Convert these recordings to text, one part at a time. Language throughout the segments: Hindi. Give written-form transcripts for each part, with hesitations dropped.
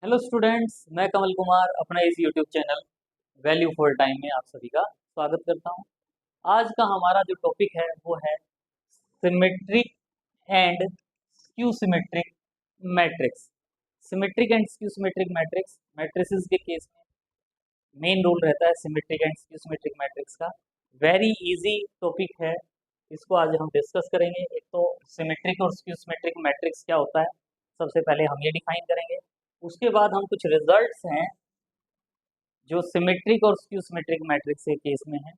हेलो स्टूडेंट्स, मैं कमल कुमार अपना इस YouTube channel value for time में आप सभी का स्वागत करता हूं। आज का हमारा जो टॉपिक है वो है symmetric and skew symmetric matrix. Symmetric and skew symmetric matrix matrices के केस में मेन रोल रहता है symmetric and skew symmetric matrix का। वेरी इजी टॉपिक है, इसको आज हम डिस्कस करेंगे। एक तो सिमेट्रिक और स्क्यू सिमेट्रिक मैट्रिक्स क्या होता है, सबसे पहले हम ये डिफाइन करेंगे। उसके बाद हम कुछ रिजल्ट्स हैं जो सिमेट्रिक और स्क्यू सिमेट्रिक मैट्रिक्स के केस में हैं,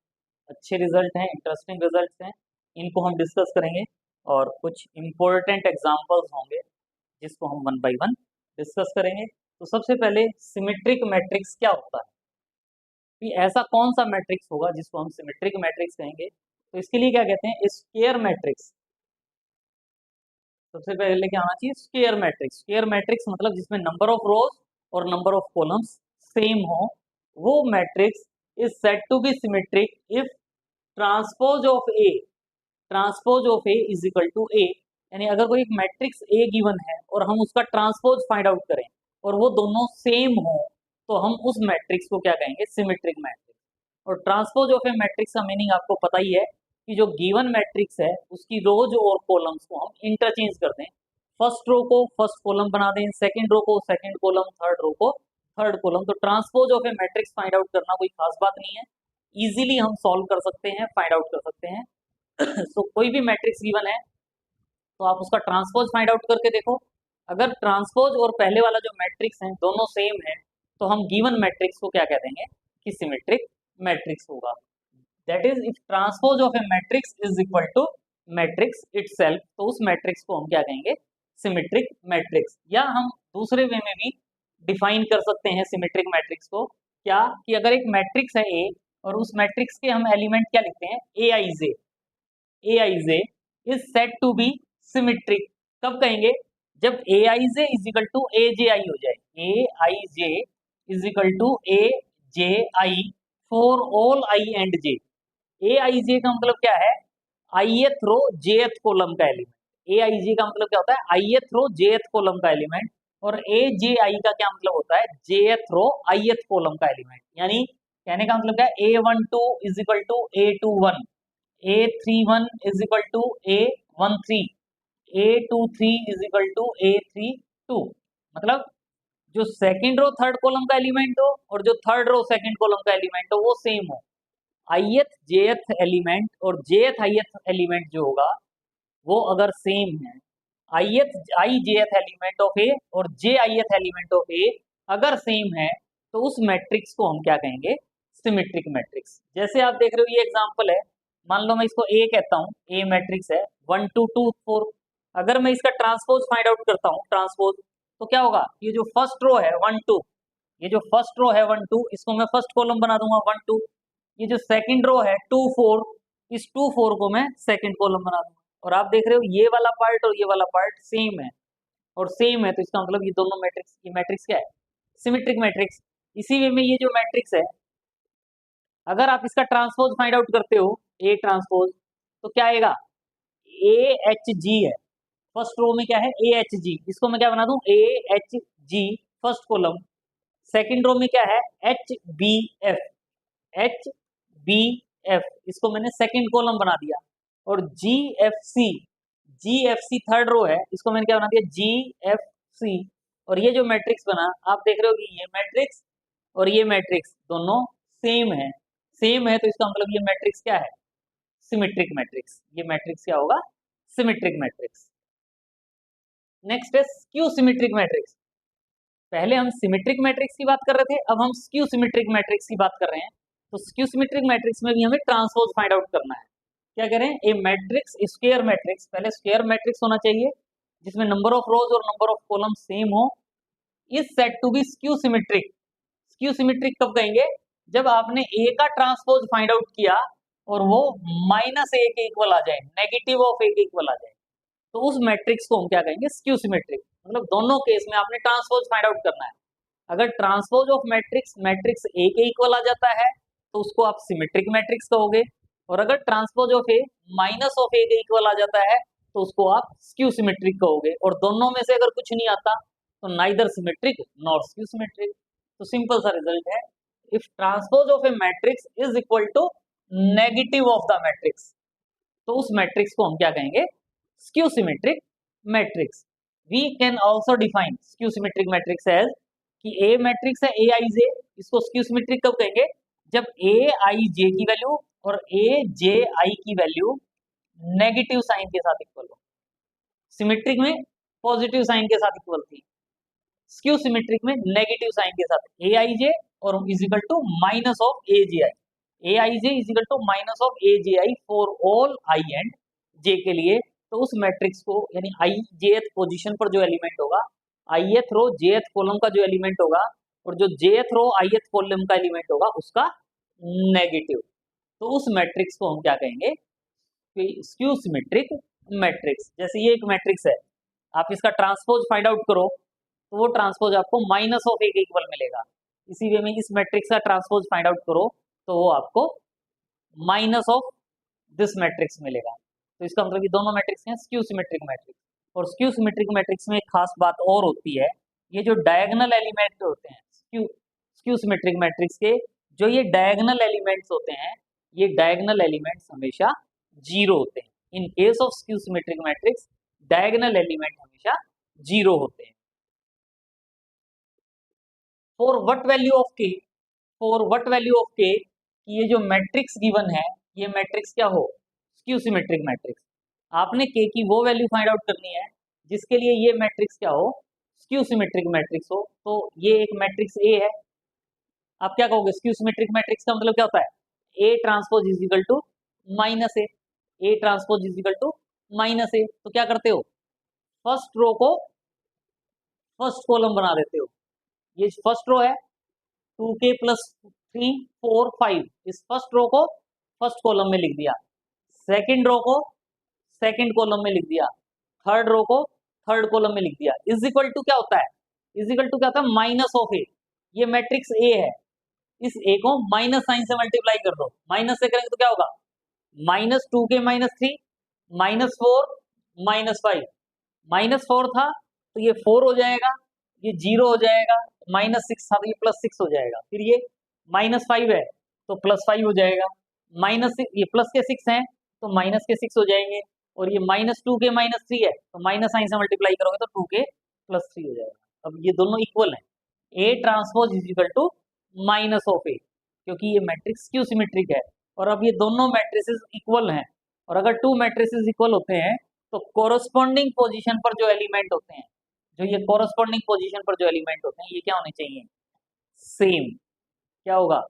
अच्छे रिजल्ट हैं, इंटरेस्टिंग रिजल्ट्स हैं, इनको हम डिस्कस करेंगे। और कुछ इम्पोर्टेंट एग्जांपल्स होंगे जिसको हम वन बाय वन डिस्कस करेंगे। तो सबसे पहले सिमेट्रिक मैट्रिक्स क्या होता है, कि ऐसा कौन सा मैट्रिक्स होगा जिसको हम सिमेट्रिक मैट्रिक्स कहेंगे। तो इसके लिए क्या कहते हैं, स्क्वायर मैट्रिक्स। सबसे पहले क्या आना चाहिए, स्क्वायर मैट्रिक्स। स्क्वायर मैट्रिक्स मतलब जिसमें नंबर ऑफ रोज और नंबर ऑफ कॉलम्स सेम हो, वो matrix is said to be symmetric if transpose of A, transpose of A is equal to A. यानी अगर कोई एक मैट्रिक्स ए गिवन है और हम उसका ट्रांसपोज फाइंड आउट करें और वो दोनों सेम हो, तो हम उस मैट्रिक्स को क्या कहेंगे, सिमेट्रिक मैट्रिक्स। और ट्रांसपोज ऑफ ए मैट्रिक्स का मीनिंग आपको पता ही है कि जो गिवन मैट्रिक्स है उसकी रोज और कॉलम्स को हम इंटरचेंज कर दें। फर्स्ट रो को फर्स्ट कॉलम बना दें, सेकंड रो को सेकंड कॉलम, थर्ड रो को थर्ड कॉलम। तो transpose of a matrix find out करना कोई खास बात नहीं है, इजीली हम सॉल्व कर सकते हैं, फाइंड आउट कर सकते हैं। सो कोई भी मैट्रिक्स गिवन है तो आप उसका ट्रांसपोज फाइंड आउट करके देखो। अगर ट्रांसपोज और पहले वाला जो मैट्रिक्स है दोनों सेम है, तो हम गिवन मैट्रिक्स को क्या कह देंगे कि सिमेट्रिक मैट्रिक्स होगा। That is if transpose of a matrix is equal to matrix itself, तो उस मैट्रिक्स को हम क्या कहेंगे, सिमेट्रिक मैट्रिक्स। या हम दूसरे वे में भी डिफाइन कर सकते हैं सिमेट्रिक मैट्रिक्स को, क्या कि अगर एक मैट्रिक्स है ए और उस मैट्रिक्स के हम एलिमेंट क्या लिखते हैं, A I J, A I J is said to be symmetric. कब कहेंगे, जब A I J is equal to A J I हो जाए। A I J is equal to A J I for all I and J. A I J का मतलब क्या है, आईएथ रो जेथ कॉलम का एलिमेंट। ए आई जे का मतलब क्या होता है, आईएथ रो जेथ कॉलम का एलिमेंट। और ए जे आई का क्या मतलब होता है, जेथ रो आईएथ कॉलम का एलिमेंट। यानी कहने का मतलब क्या है, A one two is equal to A two one, A three one is equal to A one three, A two three is equal to A three two. मतलब जो सेकंड रो थर्ड कॉलम का एलिमेंट हो और जो थर्ड रो सेकंड कॉलम का एलिमेंट हो वो सेम हो। आईएथ जेएथ एलिमेंट और जेएथ आईएथ एलिमेंट जो होगा वो अगर सेम है, आईएथ आई जेएथ एलिमेंट ऑफ ए और जे आईएथ एलिमेंट ऑफ ए अगर सेम है, तो उस मैट्रिक्स को हम क्या कहेंगे, सिमेट्रिक मैट्रिक्स। जैसे आप देख रहे हो ये एग्जांपल है, मान लो मैं इसको ए कहता हूँ, ए मैट्रिक्स है 1 2 2 4। अगर मैं इसका ट्रांसपोज फाइंड आउट करता हूँ, ट्रांसपोज, तो क्या होगा, ये जो फर्स्ट रो है 1 2, ये जो फर्स्ट रो है 1 2, इसको मैं फर्स्ट कॉलम बना दूंगा 1 2। ये जो सेकंड रो है 2 4, इस 2 4 को मैं सेकंड कॉलम बना दूंगा। और आप देख रहे हो ये वाला पार्ट और ये वाला पार्ट सेम है, और सेम है तो इसका मतलब ये दोनों मैट्रिक्स, ये मैट्रिक्स क्या है, सिमेट्रिक मैट्रिक्स। इसी वे में ये जो मैट्रिक्स है, अगर आप इसका ट्रांसपोज फाइंड आउट करते हो, ए ट्रांसपोज, तो क्या आएगा, ए एच जी है। फर्स्ट रो में क्या है, ए एच जी, इसको मैं क्या बना दूं, A H G first column. Second row में क्या है, H B F, H B F, इसको मैंने सेकंड कॉलम बना दिया। और G F C, G F C third row है, इसको मैंने क्या बना दिया, जी एफ सी। और ये जो मैट्रिक्स बना, आप देख रहे हो कि ये मैट्रिक्स और ये मैट्रिक्स दोनों सेम है। सेम है तो इसका मतलब ये मैट्रिक्स क्या है, सिमेट्रिक मैट्रिक्स। ये मैट्रिक्स क्या होगा, सिमेट्रिक मैट्रिक्स। नेक्स्ट है स्क्यू सिमेट्रिक मैट्रिक्स। पहले हम सिमेट्रिक मैट्रिक्स की बात कर रहे थे, अब हम स्क्यू सिमेट्रिक मैट्रिक्स की बात कर रहे हैं। तो स्क्यू सिमेट्रिक मैट्रिक्स में भी हमें ट्रांसपोज फाइंड आउट करना है। क्या करें, ए मैट्रिक्स स्क्वायर मैट्रिक्स, पहले स्क्वायर मैट्रिक्स होना चाहिए जिसमें नंबर ऑफ रोज और नंबर ऑफ कॉलम सेम हो, is said to be skew symmetric. Skew symmetric कब कहेंगे, जब आपने ए का ट्रांसपोज फाइंड आउट किया और वो माइनस ए के इक्वल आ जाए, नेगेटिव ऑफ ए के इक्वल आ जाए, तो उस मैट्रिक्स को हम क्या कहेंगे, स्क्यू सिमेट्रिक। मतलब दोनों केस में आपने ट्रांसपोज फाइंड आउट करना है। अगर transpose of matrix matrix A के इक्वल आ जाता है तो उसको आप सिमेट्रिक मैट्रिक्स कहोगे, और अगर transpose of A minus of A के इक्वल आ जाता है तो उसको आप स्क्यू सिमेट्रिक कहोगे। और दोनों में से अगर कुछ नहीं आता तो neither symmetric nor skew symmetric. तो सिंपल सा रिजल्ट है, if transpose of a matrix is equal to negative of the matrix, तो उस मैट्रिक्स को हम क्या कहेंगे, skew symmetric matrix. We can also define skew symmetric matrix as कि ए मैट्रिक्स है ए आई जे, इसको स्क्यू सिमेट्रिक कब कहेंगे, जब ए आई जे की वैल्यू और ए जे आई की वैल्यू नेगेटिव साइन के साथ इक्वल हो। सिमेट्रिक में पॉजिटिव साइन के साथ इक्वल थी, स्क्यू सिमेट्रिक में नेगेटिव साइन के साथ ए आई जे और is equal to minus of A J I, A I J is equal to minus of A J I for all I and J के लिए। तो उस मैट्रिक्स को यानी आई जेथ पोजीशन पर जो एलिमेंट होगा, आईएथ रो जेथ कॉलम का जो एलिमेंट होगा और जो जेथ रो आईएथ कॉलम का एलिमेंट होगा उसका नेगेटिव, तो उस मैट्रिक्स को हम क्या कहेंगे, स्क्यू सिमेट्रिक मैट्रिक्स। जैसे ये एक मैट्रिक्स है, आप इसका ट्रांसपोज फाइंड आउट करो तो वो ट्रांसपोज आपको माइनस ऑफ ए के इक्वल मिलेगा। इसी वे में इस मैट्रिक्स का ट्रांसपोज फाइंड आउट करो तो वो आपको माइनस ऑफ दिस मैट्रिक्स मिलेगा। तो इसका मतलब कि दोनों मैट्रिक्स हैं स्क्यू सिमेट्रिक मैट्रिक्स। और स्क्यू सिमेट्रिक मैट्रिक्स में एक खास बात और होती है, ये जो डायगोनल एलिमेंट होते हैं स्क्यू सिमेट्रिक मैट्रिक्स के, जो ये डायगोनल एलिमेंट्स होते हैं, ये डायगोनल एलिमेंट्स हमेशा जीरो होते हैं। इन case of skew symmetric matrix diagonal element हमेशा जीरो होते हैं। फॉर व्हाट वैल्यू ऑफ के, फॉर व्हाट वैल्यू ऑफ के, कि ये जो मैट्रिक्स गिवन है ये मैट्रिक्स क्या हो, स्क्यू सिमेट्रिक मैट्रिक्स। आपने के की वो वैल्यू फाइंड आउट करनी है जिसके लिए ये मैट्रिक्स क्या हो, स्क्यू सिमेट्रिक मैट्रिक्स हो। तो ये एक मैट्रिक्स ए है, आप क्या कहोगे, स्क्यू सिमेट्रिक मैट्रिक्स का मतलब क्या होता है, A transpose is equal to minus A, A transpose is equal to minus A. तो क्या करते हो, फर्स्ट रो को फर्स्ट कॉलम बना देते हो। ये फर्स्ट रो है 2k प्लस 3 4 5, इस फर्स्ट रो को फर्स्ट कॉलम में लिख दिया, सेकंड रो को सेकंड कॉलम में लिख दिया, थर्ड रो को थर्ड कॉलम में लिख दिया। इज इक्वल टू क्या होता है, इज इक्वल टू क्या होता है, माइनस ऑफ ए। ये मैट्रिक्स ए है, इस ए को माइनस साइन से मल्टीप्लाई कर दो, माइनस से करेंगे तो क्या होगा, minus 2k minus 3 minus 4 minus 5, minus 4 था तो ये 4 हो जाएगा, ये 0 हो जाएगा, माइनस 6 था तो ये प्लस 6 हो जाएगा, फिर ये माइनस 5 है तो प्लस 5 हो जाएगा, माइनस ये प्लस के 6 हैं तो माइनस के 6 हो जाएंगे, और ये माइनस 2k माइनस 3 है तो माइनस साइन से मल्टीप्लाई करोगे तो 2k प्लस 3 हो जाएगा। अब ये दोनों इक्वल हैं, A transpose is equal to minus of A, क्योंकि ये मैट्रिक्स क्यू सिमेट्रिक है। और अब ये दोनों मैट्रिसेस इक्वल हैं, और अगर टू मैट्रिसेस इक्वल होते हैं तो कोरस्पॉन्डिंग पोजीशन पर जो एलिमेंट होते हैं, जो ये कोरस्पॉन्डिंग पोजीशन पर जो एलिमेंट होते हैं ये क्या होने चाहिए, सेम। क्या होगा,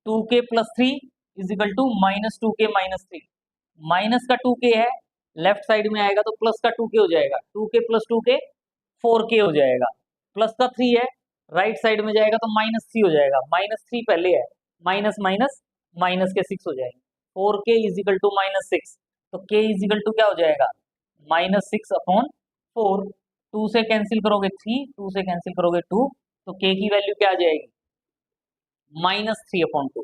2k plus 3 is equal to minus 2k minus 3, minus का 2k है लेफ्ट साइड में आएगा तो प्लस का 2k हो जाएगा, 2k प्लस 2k 4k हो जाएगा, प्लस का 3 है राइट साइड में जाएगा तो माइनस 3 हो जाएगा, माइनस 3 पहले है, माइनस माइनस माइनस के 6 हो जाएंगे, 4k is equal to minus 6, तो k इज इक्वल टू क्या हो जाएगा, माइनस 6 अपॉन 4, 2 से कैंसिल करोगे 3, 2 से कैंसिल करोगे 2, तो k की वैल्यू क्या आ जाएगी, माइनस 3 अपॉन 2,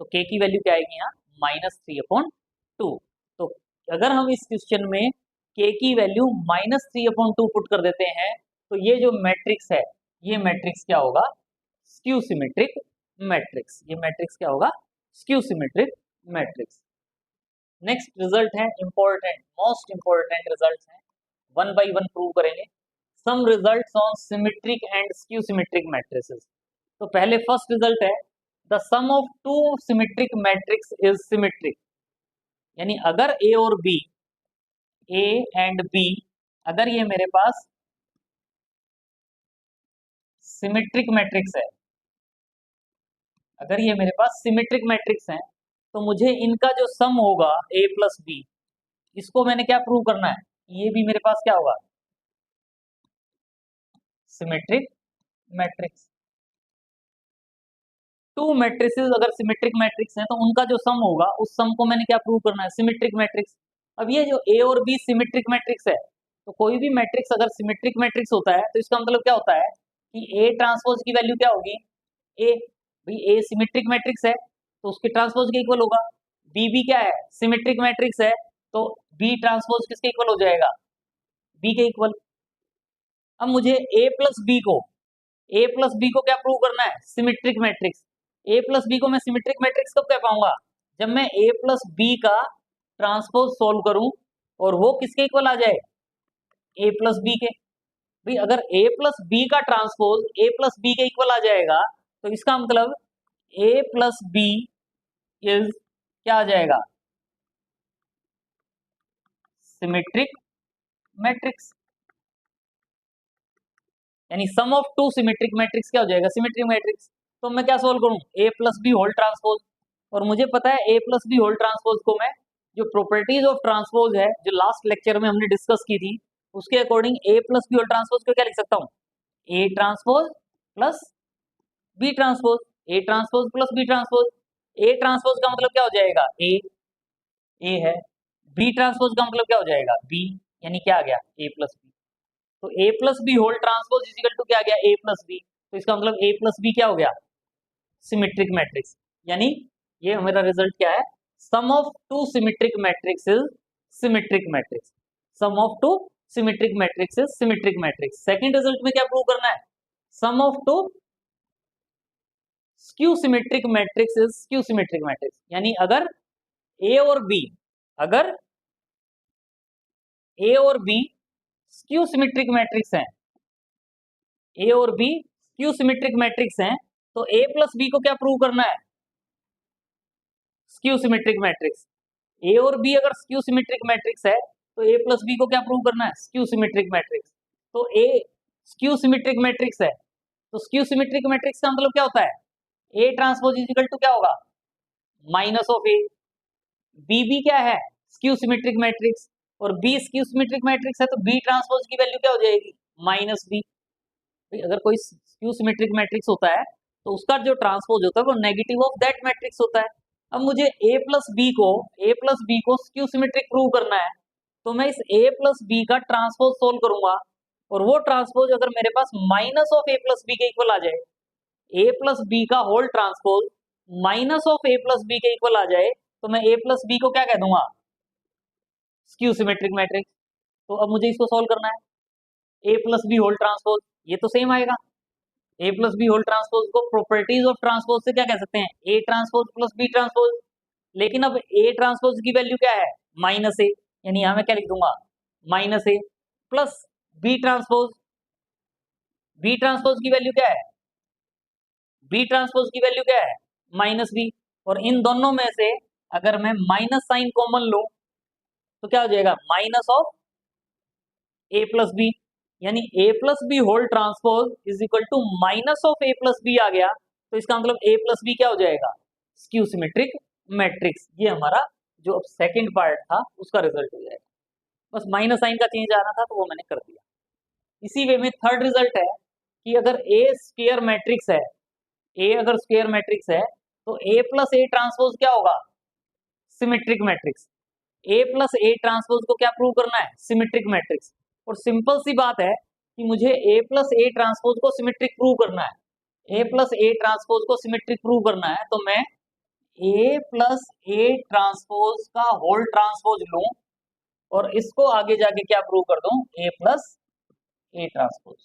तो k की वैल्यू क्या आएगी यहाँ, माइनस 3 अपॉन 2। तो अगर हम इस क्वेश्चन में k की वैल्यू माइनस 3 अपॉन 2 पुट कर देते हैं तो ये जो मैट्रिक्स है ये मैट्रिक्स क्या होगा, स्क्यू सिमेट्रिक मैट्रिक्स। ये मैट्रिक्स क्या होगा, skew symmetric matrix. Next result है इंपॉर्टेंट, मोस्ट इंपॉर्टेंट रिजल्ट है, वन बाय वन प्रूव करेंगे some results on symmetric and skew symmetric matrices. तो पहले फर्स्ट रिजल्ट है, the sum of two symmetric matrix is symmetric, यानी अगर ए और बी, ए एंड बी, अगर ये मेरे पास सिमेट्रिक मैट्रिक्स है, अगर ये मेरे पास सिमेट्रिक मैट्रिक्स है तो मुझे इनका जो सम होगा a प्लस बी, इसको मैंने क्या प्रूव करना है, ये भी मेरे पास क्या होगा, सिमेट्रिक मैट्रिक्स। टू मैट्रिसेस अगर सिमेट्रिक मैट्रिक्स हैं तो उनका जो सम होगा उस सम को मैंने क्या प्रूव करना है, सिमेट्रिक मैट्रिक्स। अब ये जो a और b सिमेट्रिक मैट्रिक्स है, तो कोई भी मैट्रिक्स अगर सिमेट्रिक मैट्रिक्स होता है तो इसका मतलब क्या होता है कि a ट्रांसपोज की वैल्यू क्या होगी, a, भाई a सिमेट्रिक मैट्रिक्स है तो उसके ट्रांसपोज के इक्वल होगा, b भी क्या है, सिमेट्रिक मैट्रिक्स है तो b ट्रांसपोज किसके इक्वल हो जाएगा, b के इक्वल। अब मुझे a प्लस बी को क्या प्रूव करना है, symmetric matrix. a plus B को मैं सिमेट्रिक मैट्रिक्स कब कह पाऊंगा, जब मैं a प्लस बी का ट्रांसपोज सोल्व करूं और वो किसके इक्वल आ जाए, a प्लस बी के। भाई अगर a प्लस बी का ट्रांसपोज a प्लस बी के इक्वल आ जाएगा तो इसका मतलब a प्लस बी इज क्या आ जाएगा, सिमेट्रिक मैट्रिक्स। यानी सम ऑफ टू सिमेट्रिक मैट्रिक्स क्या हो जाएगा, सिमेट्रिक मैट्रिक्स। तो मैं क्या सोल्व करूं, a plus B whole transpose. और मुझे पता है a plus B whole transpose को मैं जो प्रॉपर्टीज ऑफ ट्रांसपोज है जो लास्ट लेक्चर में हमने डिस्कस की थी उसके according a plus B whole transpose को क्या लिख सकता हूँ, a transpose plus B transpose, a transpose plus B transpose. a transpose का मतलब क्या हो जाएगा, a है, बी ट्रांसपोज का मतलब क्या हो जाएगा, b, यानी क्या आ गया, a प्लस बी। तो a plus B whole transpose is equal to क्या आ गया, a प्लस बी। तो इसका मतलब a प्लस बी क्या हो गया, सिमेट्रिक मैट्रिक्स। यानी ये हमारा रिजल्ट क्या है, sum of two symmetric matrix is symmetric matrix. Sum of two symmetric matrix is symmetric matrix. Second result में क्या प्रूव करना है, sum of two skew symmetric matrix is skew symmetric matrix. यानी अगर a और b, अगर a और b स्क्यू सिमेट्रिक मैट्रिक्स हैं, a और b स्क्यू सिमेट्रिक मैट्रिक्स हैं, तो a प्लस बी को क्या प्रूव करना है, स्क्यू सिमेट्रिक मैट्रिक्स। a और b अगर स्क्यू सिमेट्रिक मैट्रिक्स है तो a प्लस बी को क्या प्रूव करना है, स्क्यू सिमेट्रिक मैट्रिक्स। तो a स्क्यू सिमेट्रिक मैट्रिक्स है तो स्क्यू सिमेट्रिक मैट्रिक्स का मतलब क्या होता है, a transpose is equal to क्या होगा, माइनस ऑफ a। b क्या है, स्क्यू सिमेट्रिक मैट्रिक्स, और b स्क्यू सिमेट्रिक मैट्रिक्स है तो b ट्रांसपोज की वैल्यू क्या हो जाएगी, माइनस b। अगर कोई स्क्यू सिमेट्रिक मैट्रिक्स होता है तो उसका जो ट्रांसपोज होता है वो नेगेटिव ऑफ दैट मैट्रिक्स होता है। अब मुझे a प्लस बी को स्क्यू सिमेट्रिक प्रूव करना है तो मैं इस a प्लस बी का ट्रांसपोज सोल्व करूंगा और वो ट्रांसपोज अगर मेरे पास minus of a plus B के इक्वल आ जाए, a प्लस बी का whole transpose minus of a plus B के इक्वल आ जाए तो मैं a प्लस बी को क्या कह दूंगा, स्क्यू सिमेट्रिक मैट्रिक्स। तो अब मुझे इसको सोल्व करना है, a plus B whole transpose, ये तो सेम आएगा। a plus B whole transpose को प्रॉपर्टीज ऑफ ट्रांसपोज से क्या कह सकते हैं, a transpose plus B transpose. लेकिन अब a ट्रांसपोज की वैल्यू क्या है, माइनस ए, यानी यहां मैं क्या लिख दूंगा, minus A plus B transpose की वैल्यू क्या है, बी ट्रांसपोज की वैल्यू क्या है, माइनस बी। और इन दोनों में से अगर मैं माइनस साइन कॉमन लूं तो क्या हो जाएगा, minus of a plus B. यानी a plus B whole transpose is equal to minus of a plus B आ गया तो इसका मतलब a प्लस बी क्या हो जाएगा, स्क्यू सिमेट्रिक मैट्रिक्स। ये हमारा जो अब सेकंड पार्ट था उसका रिजल्ट हो जाएगा। बस माइनस साइन का चेंज आना था तो वो मैंने कर दिया। इसी वे में थर्ड रिजल्ट है कि अगर a स्क्वायर मैट्रिक्स है, a अगर स्क्वायर मैट्रिक्स है तो a प्लस ए ट्रांसपोज क्या होगा, symmetric matrix. a plus A transpose को क्या प्रूव करना है, सिमेट्रिक मैट्रिक्स। और सिंपल सी बात है कि मुझे a प्लस ए ट्रांसपोज को सिमेट्रिक प्रूव करना है, a प्लस ए ट्रांसपोज को सिमेट्रिक प्रूव करना है तो मैं a प्लस ए ट्रांसपोज का होल ट्रांसपोज लूं और इसको आगे जाके क्या प्रूव कर दूं, a प्लस ए ट्रांसपोज।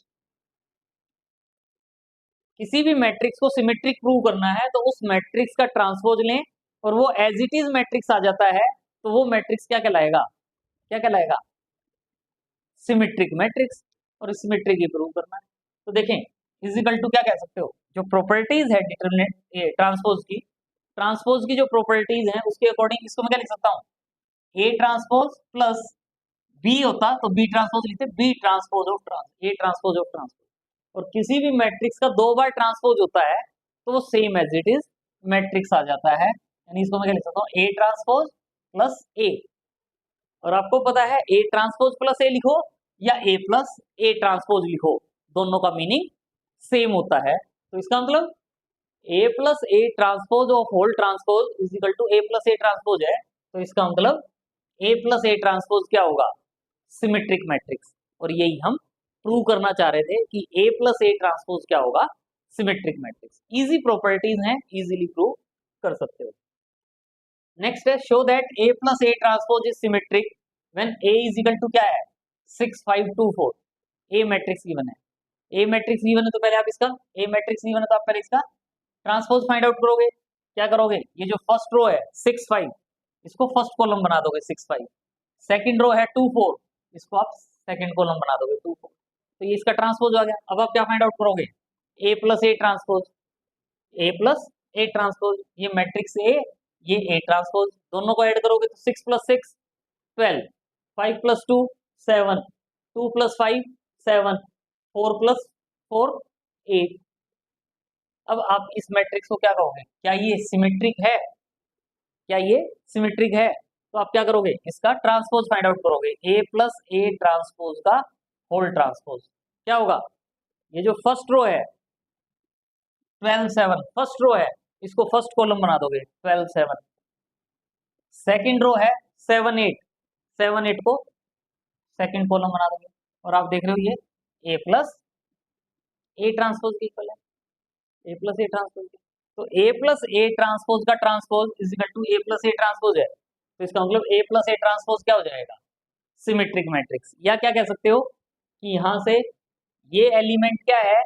किसी भी मैट्रिक्स को सिमेट्रिक प्रूव करना है तो उस मैट्रिक्स का ट्रांसपोज लें और वो एज इट इज मैट्रिक्स आ जाता है तो वो मैट्रिक्स क्या कहलाएगा, क्या कहलाएगा, सिमेट्रिक मैट्रिक्स। और सिमेट्रिक ही प्रूव करना है। तो देखें इजिकल टू क्या कह सकते हो, जो प्रॉपर्टीज है डिटरमिनेंट ट्रांसपोज की जो प्रॉपर्टीज हैं उसके अकॉर्डिंग इसको मैं क्या लिख सकता हूँ, ए ट्रांसपोज प्लस बी होता तो बी ट्रांसपोज लिखते, B transpose of A transpose of transpose. और किसी भी मैट्रिक्स का दो बार ट्रांसपोज होता है तो वो same as it is matrix आ जाता है। यानी इसको मैं क्या लिख सकता हूँ, ए ट्रांसपोज प्लस ए। और आपको पता है ए ट्रांसपोज प्लस ए लिखो या ए प्लस ए ट्रांसपोज लिखो, दोनों का मीनिंग सेम होता है। तो इसका मतलब A plus A transpose of whole transpose is equal to A plus A transpose है। तो इसका मतलब ए प्लस ए ट्रांसपोज क्या होगा, सिमेट्रिक मैट्रिक्स। और यही हम प्रूव करना चाह रहे थे कि ए प्लस ए ट्रांसपोज क्या होगा, सिमेट्रिक मैट्रिक्स। इजी प्रॉपर्टीज हैं, इजीली प्रूव कर सकते हो। नेक्स्ट है show that a plus A transpose is symmetric when a is equal to क्या है, 6 5 2 4। ए मैट्रिक्स गिवन है, ए मैट्रिक्स गिवन है तो पहले आप इसका, ए मैट्रिक्स गिवन है तो आप पहले इसका ट्रांसपोज फाइंड आउट करोगे। क्या करोगे, ये जो फर्स्ट रो है 6 5, इसको फर्स्ट कॉलम बना दोगे 6 5। सेकंड रो है 2 4, इसको आप सेकंड कॉलम बना दोगे 2 4। तो ये इसका ट्रांसपोज आ गया। अब आप क्या फाइंड आउट करोगे, A plus A transpose, A plus A transpose, ये मैट्रिक्स ए, ये ए ट्रांसपोज, दोनों को ऐड करोगे तो 6 प्लस 6 12, 5 प्लस 2 7, 2 प्लस 5 7, 4 प्लस 4 8। अब आप इस मैट्रिक्स को क्या कहोगे, क्या ये सिमेट्रिक है, क्या ये सिमेट्रिक है? तो आप क्या करोगे, इसका ट्रांसपोज फाइंड आउट करोगे, ए प्लस ए ट्रांसपोज का होल ट्रांसपोज। क्या होगा, ये जो फर्स्ट रो है 12 7, फर्स्ट रो है, इसको फर्स्ट कॉलम बना दोगे 12 7। सेकंड रो है 7 8, 7 8 को सेकंड कॉलम बना दोगे। और आप देख रहे हो ये ए प्लस ए ट्रांसपोज की इक्वल है, ए प्लस ए ट्रांसपोज। तो ए प्लस ए ट्रांसपोज का transpose is equal to A plus A transpose है, तो इसका मतलब ए प्लस ए ट्रांसपोज क्या हो जाएगा, सिमेट्रिक मैट्रिक्स। या क्या कह सकते हो कि यहां से ये एलिमेंट क्या है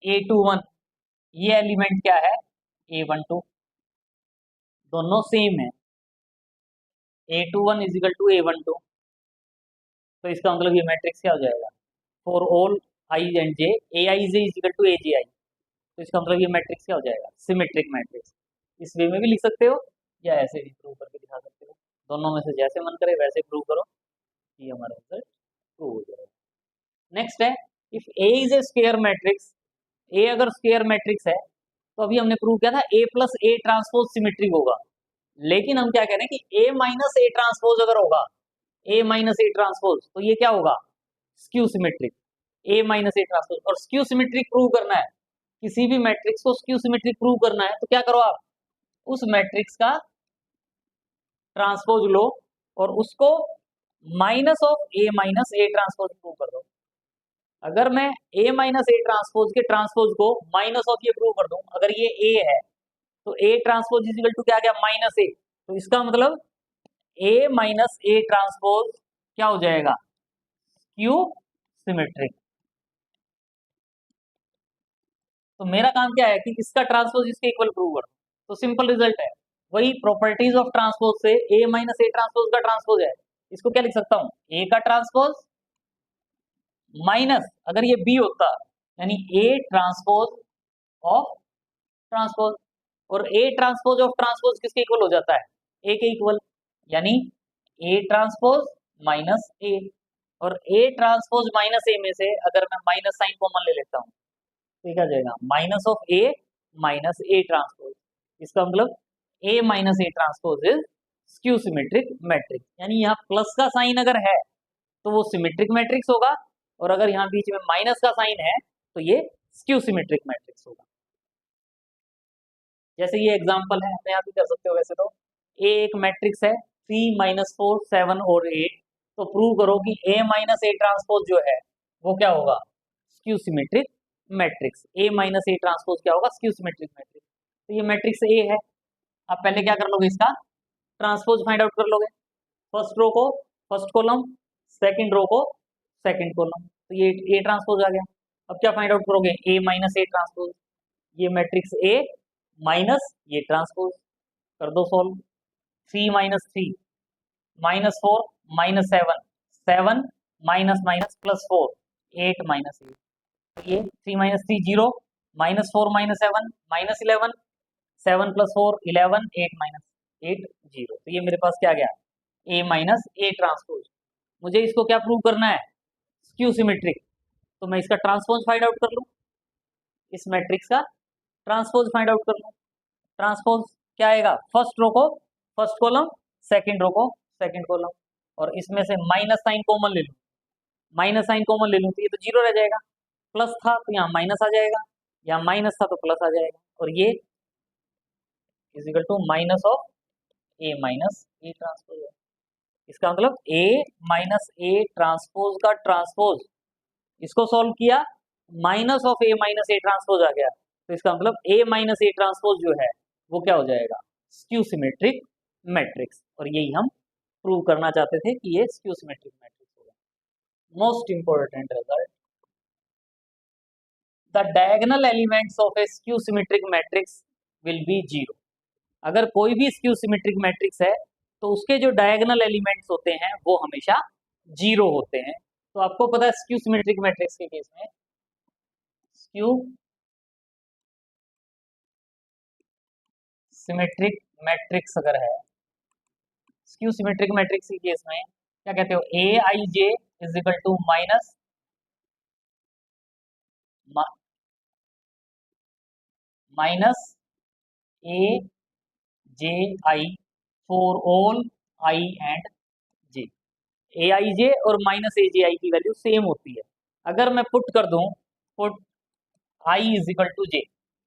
A21, ये एलिमेंट क्या है A12, दोनों सेम है, A21 is equal to A12। तो इसका मतलब ये मैट्रिक्स क्या हो जाएगा, for all I and J A I J is equal to A J I. तो इसका मतलब ये मैट्रिक्स क्या हो जाएगा, सिमेट्रिक मैट्रिक्स। इस वे में भी लिख सकते हो या ऐसे भी प्रूव करके दिखा सकते हो, दोनों में से जैसे मन करे वैसे प्रूव करो कि हमारा आंसर प्रूव हो जाएगा। नेक्स्ट है, if A is a square matrix, A अगर स्क्वायर मैट्रिक्स है तो अभी हमने प्रूव किया था ए प्लस ए ट्रांसपोज सिमेट्रिक होगा। लेकिन हम क्या कह रहे हैं कि ए माइनस ए ट्रांसपोज अगर होगा, ए माइनस ए ट्रांसपोज, तो ये क्या होगा, skew symmetric, A minus A transpose. और स्क्यू सिमेट्रिक प्रूव करना है, किसी भी मैट्रिक्स को स्क्यू सिमेट्रिक प्रूव करना है तो क्या करो आप, उस मैट्रिक्स का ट्रांसपोज लो और उसको minus of A minus A transpose prove कर दो। अगर मैं ए माइनस ए ट्रांसपोज के ट्रांसपोज को माइनस ऑफ ये प्रूव कर दूं, अगर ये ए है तो A transpose is equal to क्या आ गया, माइनस ए। तो इसका मतलब ए माइनस ए ट्रांसपोज क्या हो जाएगा, स्क्यू सिमेट्रिक। तो मेरा काम क्या है कि इसका ट्रांसपोज इसके इक्वल प्रूव कर, तो सिंपल रिजल्ट है, वही प्रॉपर्टीज ऑफ ट्रांसपोज से ए माइनस ए ट्रांसपोज का ट्रांसपोज है। इसको क्या लिख सकता हूं, ए का ट्रांसपोज माइनस, अगर ये बी होता यानी ए ट्रांसपोज ऑफ ट्रांसपोज, और ए ट्रांसपोज ऑफ ट्रांसपोज किसके इक्वल हो जाता है, ए के इक्वल, यानी ए ट्रांसपोज माइनस ए। और ए ट्रांसपोज माइनस ए में से अगर मैं माइनस साइन कॉमन ले लेता हूं तो क्या जाएगा, minus of A minus A transpose. इसका मतलब A minus A transpose is skew symmetric matrix. यानी यहाँ प्लस का साइन अगर है तो वो सिमेट्रिक मैट्रिक्स होगा, और अगर यहाँ बीच में माइनस का साइन है तो ये स्क्यू सिमेट्रिक मैट्रिक्स होगा। जैसे ये एग्जांपल है, अपने आप ही कर सकते हो वैसे तो। ए एक मैट्रिक्स है 3 माइनस 4 7 और 8, तो प्रूव करो कि ए माइनस ए ट्रांसपोज जो है वो क्या होगा, skew symmetric matrix. A minus A transpose क्या होगा, स्क्यू सिमेट्रिक मैट्रिक्स। तो ये मैट्रिक्स ए है, आप पहले क्या कर लोगे, इसका ट्रांसपोज फाइंड आउट कर लोगे, फर्स्ट रो को फर्स्ट कॉलम, सेकंड रो को सेकंड कॉलम, तो ये ए ट्रांसपोज आ गया। अब क्या फाइंड आउट करोगे, ए माइनस ए ट्रांसपोज, ये मैट्रिक्स ए माइनस ये ट्रांसपोज, कर दो solve. 3 minus 3 minus 4 minus 7, 7 minus minus plus 4 8 minus 8। तो ये 3 minus 3 0, minus 4 minus 7 minus 11, 7 plus 4 11 8 minus 8 0। तो ये मेरे पास क्या गया, ए माइनस ए ट्रांसपोज। मुझे इसको क्या प्रूव करना है, स्क्यू सिमेट्रिक। तो मैं इसका ट्रांसपोज फाइंड आउट कर लूँ, इस मैट्रिक्स का ट्रांसपोज फाइंड आउट कर लूँ। ट्रांसपोज क्या आएगा, फर्स्ट रो को फर्स्ट कॉलम, सेकंड रो को सेकंड कॉलम, और इसमें से माइनस साइन कॉमन ले लूँ, माइनस साइन कॉमन ले लूँ तो ये तो जीरो रह जाएगा, प्लस था तो यहाँ माइनस आ जाएगा, यहाँ माइनस था तो प्लस आ जाएगा, और ये is equal to minus of A minus A transpose है। इसका मतलब ए माइनस ए ट्रांसपोज का ट्रांसपोज, इसको सॉल्व किया, minus of A minus A transpose आ गया, तो इसका मतलब ए माइनस ए ट्रांसपोज जो है वो क्या हो जाएगा, स्क्यू सिमेट्रिक मैट्रिक्स। और यही हम प्रूव करना चाहते थे कि ये स्क्यू सिमेट्रिक मैट्रिक्स होगा। Most important result, the diagonal elements of A skew symmetric matrix will be zero. अगर कोई भी स्क्यू सिमेट्रिक मैट्रिक्स है तो उसके जो डायगोनल एलिमेंट्स होते हैं वो हमेशा जीरो होते हैं। तो आपको पता है स्क्यू सिमेट्रिक मैट्रिक्स के केस में, स्क्यू सिमेट्रिक मैट्रिक्स अगर है, स्क्यू सिमेट्रिक मैट्रिक्स के केस में क्या कहते हो, A I J is equal to minus minus A J I for all I and J. A I J और माइनस ए जे आई की वैल्यू सेम होती है। अगर मैं पुट कर दूं, put I is equal to J,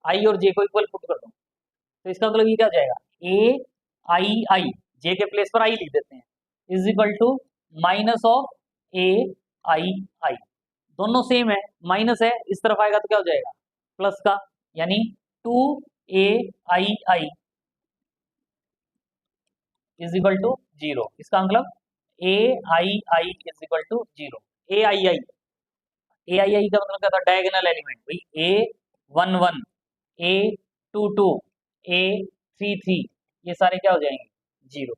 I और जे को इक्वल पुट कर दूं, तो इसका मतलब ये क्या हो जाएगा, ए आई आई, जे के प्लेस पर आई लिख देते हैं, is equal to minus of A I I. दोनों सेम है, माइनस है, इस तरफ आएगा तो क्या हो जाएगा, प्लस का, यानी two A I I is equal to zero. इसका मतलब A I I is equal to zero. A I I, A I I का मतलब क्या था, डायगोनल एलिमेंट, भाई A one one, A two two, A three three, ये सारे क्या हो जाएंगे, जीरो।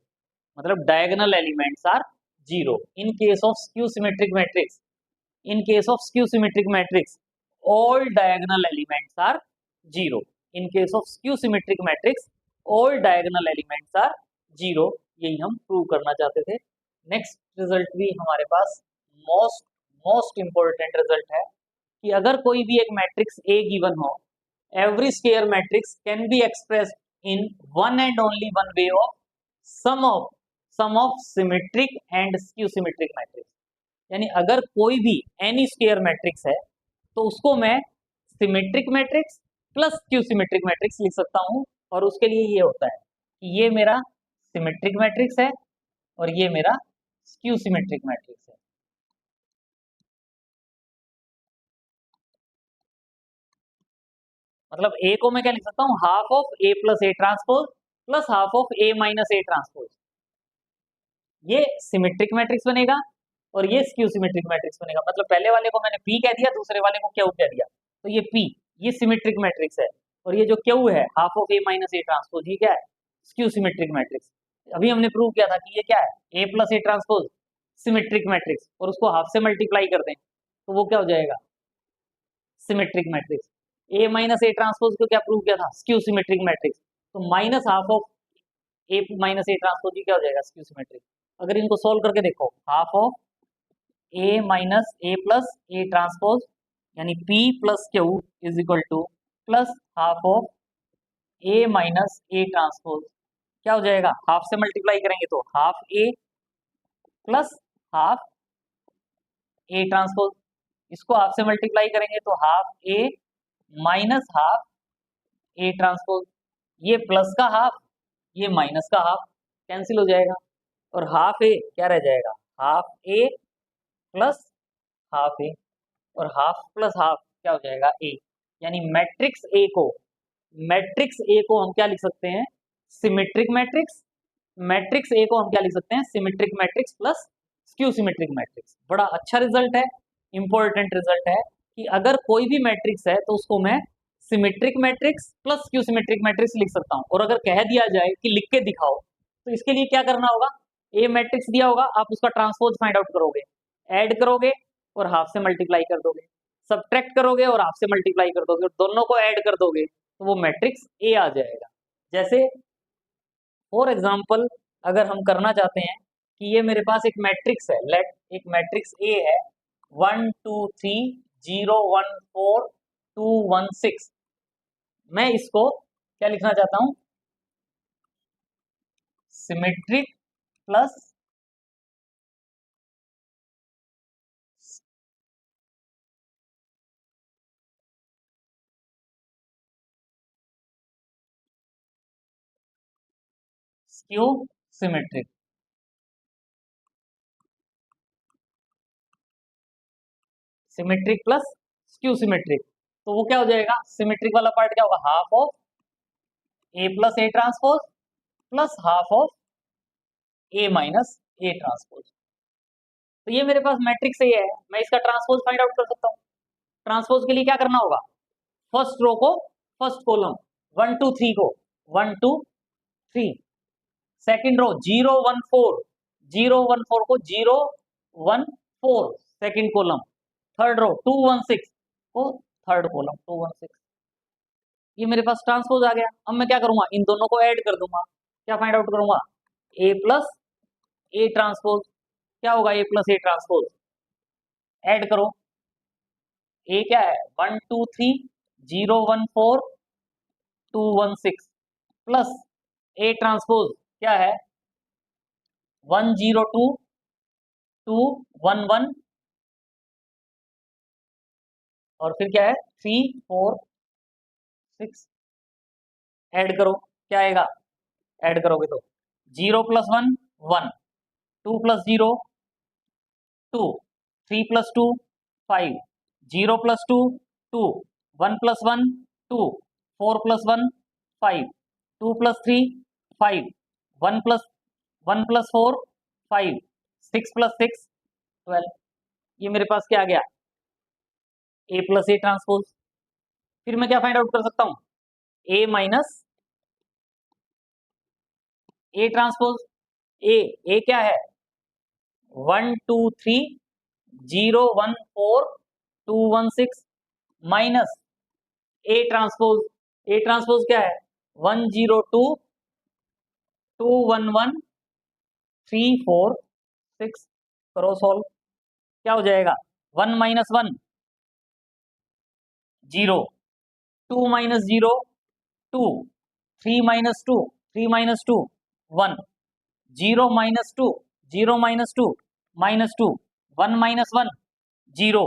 मतलब diagonal elements are zero in case of skew symmetric matrix. In case of skew symmetric matrix, all diagonal elements are zero. In case of skew symmetric matrix, all diagonal elements are zero. यही हम प्रूव करना चाहते थे। नेक्स्ट रिजल्ट भी हमारे पास मोस्ट मोस्ट इंपॉर्टेंट रिजल्ट है कि अगर कोई भी एक मैट्रिक्स ए गिवन हो, every square matrix can be expressed in one and only one way of sum of symmetric and skew symmetric matrix. यानी अगर कोई भी एनी स्क्वायर मैट्रिक्स है तो उसको मैं symmetric matrix plus skew symmetric matrix लिख सकता हूं। और उसके लिए ये होता है कि ये मेरा सिमेट्रिक मैट्रिक्स है और ये मेरा स्क्यू सिमेट्रिक मैट्रिक्स है। मतलब ए को मैं क्या लिख सकता हूँ, half of A plus A transpose plus half of A minus A transpose. ये सिमेट्रिक मैट्रिक्स बनेगा और ये स्क्यू सिमेट्रिक मैट्रिक्स बनेगा। मतलब पहले वाले को मैंने पी कह दिया, दूसरे वाले को क्यू कह दिया, तो ये पी, ये सिमेट्रिक मैट्रिक्स है। और ये जो क्यू है, half of A minus A transpose, ये क्या है, स्क्यू सिमेट्रिक मैट्रिक्स। अभी हमने प्रूव किया था कि ये क्या है, A plus A transpose symmetric matrix, और उसको हाफ से मल्टीप्लाई कर दें तो वो क्या हो जाएगा, symmetric matrix. A minus A transpose को क्या प्रूव किया था, स्क्यू सिमेट्रिक मैट्रिक्स। तो minus half of A minus A transpose क्या हो जाएगा, स्क्यू सिमेट्रिक। अगर इनको सोल्व करके देखो, half of A minus A plus A transpose यानी P plus Q is equal to plus half of A minus A transpose, क्या हो जाएगा, हाफ से मल्टीप्लाई करेंगे तो half A plus half A transpose, इसको हाफ से मल्टीप्लाई करेंगे तो half A minus half A transpose. ये प्लस का हाफ, ये माइनस का हाफ, कैंसिल हो जाएगा और हाफ ए क्या रह जाएगा, हाफ ए प्लस हाफ ए, और हाफ प्लस हाफ क्या हो जाएगा, ए। यानी मैट्रिक्स ए को हम क्या लिख सकते हैं, सिमेट्रिक मैट्रिक्स। मैट्रिक्स ए को हम क्या लिख सकते हैं, symmetric matrix plus skew symmetric matrix. बड़ा अच्छा रिजल्ट है, इंपॉर्टेंट रिजल्ट है कि अगर कोई भी मैट्रिक्स है तो उसको मैं symmetric matrix plus skew symmetric matrix लिख सकता हूँ। और अगर कह दिया जाए कि लिख के दिखाओ, तो इसके लिए क्या करना होगा, ए मैट्रिक्स दिया होगा, आप उसका ट्रांसपोज फाइंड आउट करोगे, ऐड करोगे और हाफ से मल्टीप्लाई कर दोगे, सब्ट्रैक्ट करोगे और हाफ से मल्टीप्लाई कर दोगे, और दोनों को ऐड कर दोगे तो वो मैट्रिक्स ए आ जाएगा। जैसे फॉर एग्जाम्पल अगर हम करना चाहते हैं कि ये मेरे पास एक मैट्रिक्स है, लेट एक मैट्रिक्स ए है, 1 2 3 0 1 4 2 1 6। मैं इसको क्या लिखना चाहता हूँ, symmetric plus skew symmetric. Symmetric plus skew symmetric, तो वो क्या हो जाएगा, सिमेट्रिक वाला पार्ट क्या होगा, half of A plus A transpose plus half of A minus A transpose. तो ये मेरे पास मैट्रिक्स ए है, मैं इसका ट्रांसपोज फाइंड आउट कर सकता हूँ। ट्रांसपोज के लिए क्या करना होगा, फर्स्ट रो को फर्स्ट कॉलम 1 2 3 को 1 2 3, सेकेंड रो 0 1 4 0 1 4 को 0 1 4 सेकेंड कॉलम, थर्ड रो 2 1 6 को थर्ड कॉलम 2 1 6। ये मेरे पास ट्रांसपोज आ गया। अब मैं क्या करूंगा, इन दोनों को ऐड कर दूंगा। क्या फाइंड आउट करूंगा, ए प्लस ए ट्रांसपोज। क्या होगा, ए प्लस ए ट्रांसपोज, ऐड करो। ए क्या है, 1 2 3 0 1 4 2 1 6 प्लस ए ट्रांसपोज क्या है, 1 0 2 2 1 1 और फिर क्या है 3 4 6। ऐड करो, क्या आएगा, ऐड करोगे तो 0 plus 1 1, 2 plus 0 2, 3 plus 2 5, 0 plus 2 2, 1 plus 1 2, 4 plus 1 5, 2 plus 3 5, 1 plus 4 5, 6 plus 6 12। ये मेरे पास क्या आ गया, ए प्लस ए ट्रांसपोज। फिर मैं क्या फाइंड आउट कर सकता हूँ, ए माइनस ए ट्रांसपोज। ए क्या है, 1 2 3 0 1 4 2 1 6 minus A transpose. A transpose क्या है, 1 0 2 2 1 1 3 4 6। करो सॉल्व, क्या हो जाएगा, 1 minus 1 0, 2 minus 0 2, 3 minus 2 3 minus 2 1, 0 minus 2 0 minus 2 minus 2, 1 minus 1 0,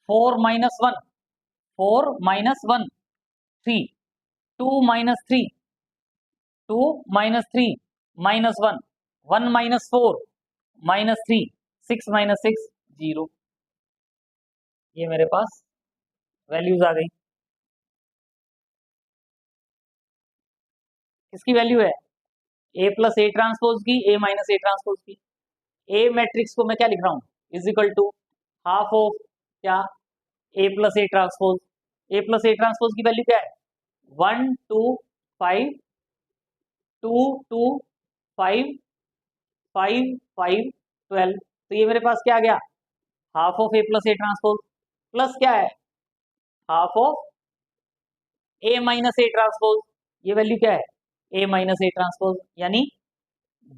4 minus 1 4 minus 1 3, 2 minus 3 2 minus 3 minus 1, 1 minus 4 minus 3, 6 minus 6 0। ये मेरे पास वैल्यूज आ गई। किसकी वैल्यू है, ए प्लस ए ट्रांसपोज की, ए माइनस ए ट्रांसपोज की। ए मैट्रिक्स को मैं क्या लिख रहा हूँ, is equal to half of क्या, A plus A transpose. A plus A transpose की वैल्यू क्या है, 1 2 5 2 2 5 5 5 12। तो ये मेरे पास क्या आ गया, half of A plus A transpose plus क्या है, half of A minus A transpose. ये वैल्यू क्या है, ए माइनस ए ट्रांसपोज, यानी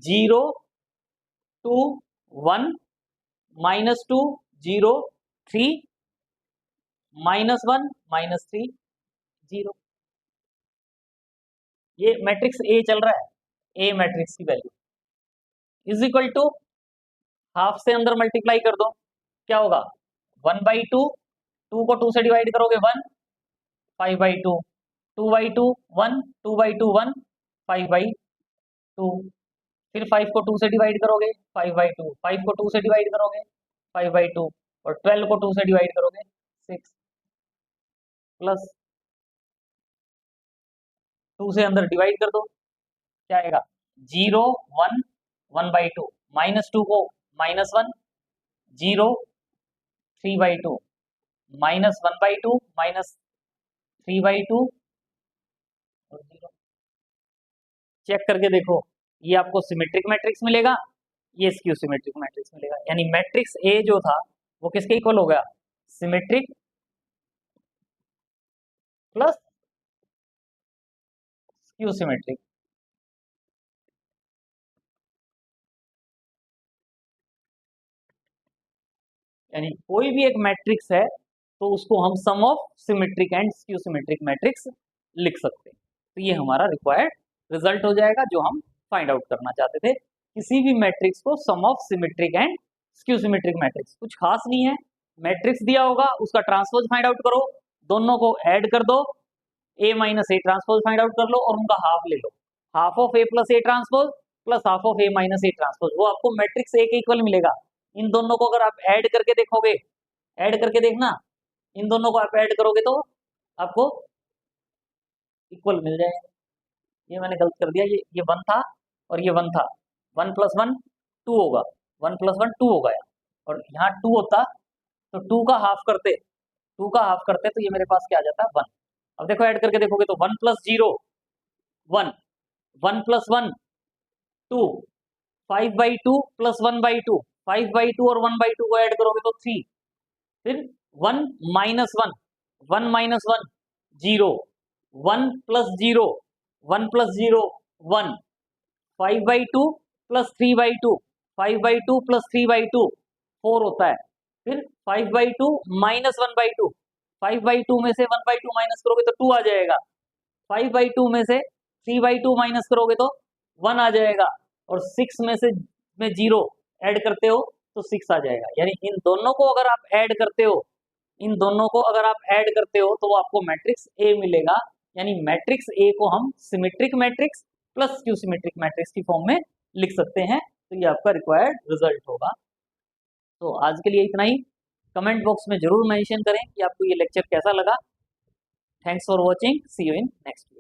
0 2 1 माइनस 2 0 3 माइनस 1 माइनस 3 0। ये मैट्रिक्स ए चल रहा है, ए मैट्रिक्स की value is equal to half से अंदर मल्टीप्लाई कर दो, क्या होगा 1/2, 2 को 2 से डिवाइड करोगे 1, 5/2, 2/2 1, 2/2 1, 5/2, फिर 5 को 2 से डिवाइड करोगे 5/2, 5 को 2 से डिवाइड करोगे 5/2 और 12 को 2 से डिवाइड करोगे 6 प्लस 2 से अंदर डिवाइड कर दो, क्या आएगा 0 1 1/2 माइनस 2 को माइनस 1 0 3/2 माइनस 1/2 माइनस 3/2 और 0। चेक करके देखो, ये आपको सिमेट्रिक मैट्रिक्स मिलेगा, ये स्क्यू सिमेट्रिक मैट्रिक्स मिलेगा। यानी मैट्रिक्स ए जो था वो किसके इक्वल हो गया, सिमेट्रिक प्लस स्क्यू सिमेट्रिक। यानी कोई भी एक मैट्रिक्स है तो उसको हम sum of symmetric and skew symmetric matrix लिख सकते हैं। तो ये हमारा रिक्वायर्ड रिजल्ट हो जाएगा जो हम फाइंड आउट करना चाहते थे। किसी भी मैट्रिक्स को sum of symmetric and skew symmetric matrix, कुछ खास नहीं है, मैट्रिक्स दिया होगा उसका ट्रांसपोज फाइंड आउट करो, दोनों को ऐड कर दो, A minus A transpose find out कर लो और उनका हाफ ले लो, half of A plus A transpose plus half of A minus A transpose, वो आपको मैट्रिक्स ए के इक्वल मिलेगा। इन दोनों को अगर आप ऐड करके देखोगे, ऐड करके देखना, इन दोनों को आप ऐड करोगे तो आपको इक्वल मिल जाएगा। ये मैंने गलत कर दिया, ये 1 था और ये 1 था, 1 + 1 2 होगा, 1 + 1 2 होगा। और यहाँ 2 होता तो 2 का हाफ करते, तो ये मेरे पास क्या आ जाता 1। अब देखो ऐड करके देखोगे तो 1 + 0 1, 1 + 1 2, 5/2 + 1/2, 5/2 और 1/2 को ऐड करोगे तो 3, फिर 1 - 1, 1 - 1 0, 1 + 0, 1 + 0 1, 5/2 + 3/2, 5/2 + 3/2 4 होता है, फिर 5/2 - 1/2, 5/2 में से 1/2 माइनस करोगे तो 2 आ जाएगा, 5/2 में से 3/2 माइनस करोगे तो 1 आ जाएगा, और 6 में से 0 ऐड करते हो तो 6 आ जाएगा। यानी इन दोनों को अगर आप ऐड करते हो, तो वो आपको मैट्रिक्स ए मिलेगा। यानी मैट्रिक्स ए को हम symmetric matrix plus Q symmetric matrix की फॉर्म में लिख सकते हैं। तो ये आपका रिक्वायर्ड रिजल्ट होगा। तो आज के लिए इतना ही। कमेंट बॉक्स में जरूर मेंशन करें कि आपको ये लेक्चर कैसा लगा। Thanks for watching, see you in next.